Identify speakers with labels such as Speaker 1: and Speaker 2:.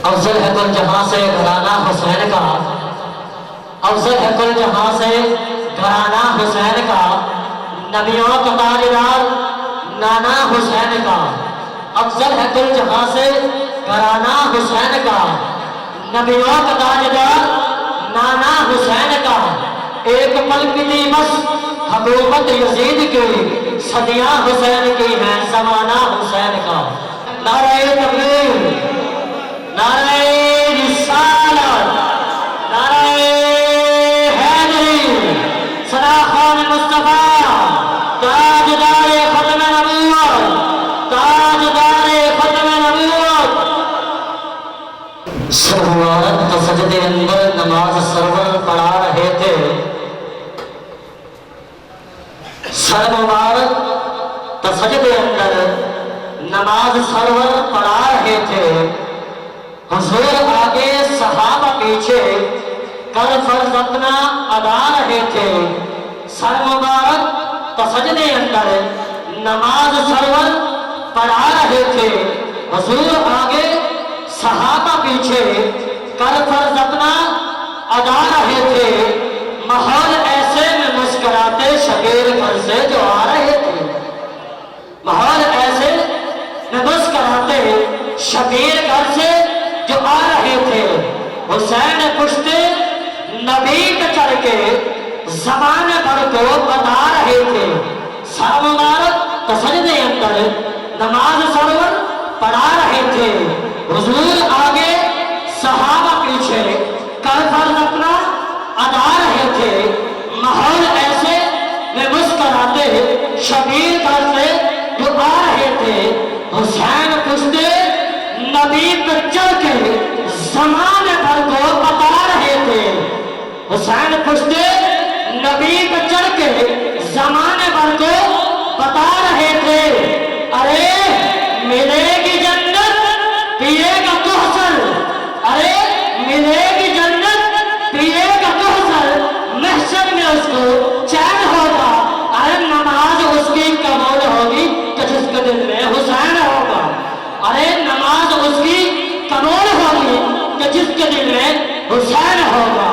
Speaker 1: افضل ہے کل جہاں سے گھرانہ حسین کا، افضل ہے کل جہاں سے گھرانہ حسین کا، نبیوں کا تاجدار نانا حسین کا، افضل ہے کل جہاں سے گھرانہ حسین کا، نبیوں کا تاجدار نانا حسین کا، ایک پل کی تھی بس حکومت یزید کی، صدیاں حسین کی ہیں زمانہ حسین کا۔ نعرہ تکبیر، نعرہ رسالت، نعرہ حیدری، صداقت مصطفیٰ، تاجدار ختم نبوت، تاجدار ختم نبوت۔ سر مبارک تو سجدے اندر نماز سرور پڑھا رہے تھے، سر مبارک تو سجدے اندر نماز سرور پڑھا رہے تھے، حضور آگے صحابہ پیچھے کر فرض اپنا ادا رہے تھے، سر مبارک تو سجدے اندر نماز سرور پڑھا رہے تھے، حضور آگے صحابہ پیچھے کر فرض اپنا ادا رہے تھے، ماحول ایسے میں مسکراتے شبیر گھر سے جو آ رہے تھے، ماحول ایسے میں مسکراتے شبیر گھر سے جو آ رہے تھے، حسین پشتے نبی پہ چڑھ کے زمانے بھر کو بتا رہے تھے، سر مبارک تو سجدے اندر نماز سرور پڑھا رہے تھے، حضور آگے صحابہ پیچھے کر فرض اپنا ادا رہے تھے، ماحول ایسے میں مسکراتے شبیر گھر سے جو آ رہے تھے، حسین پشتے نبی پہ چڑھ کے زمانے بھر کو بتا رہے تھے، حسین پشتے نبی پہ چڑھ کے زمانے بھر کو بتا رہے تھے، ارے ملے گی جنت پیے گا کوثر، ارے ملے گی جنت پیے گا کوثر، محشر میں اس کو چین ہوگا، ارے نماز اس کی قبول ہوگی کہ جس کے دل میں حسین ہوگا، ارے نماز اس کی قبول ہوگی کہ جس کے دل میں حسین ہوگا۔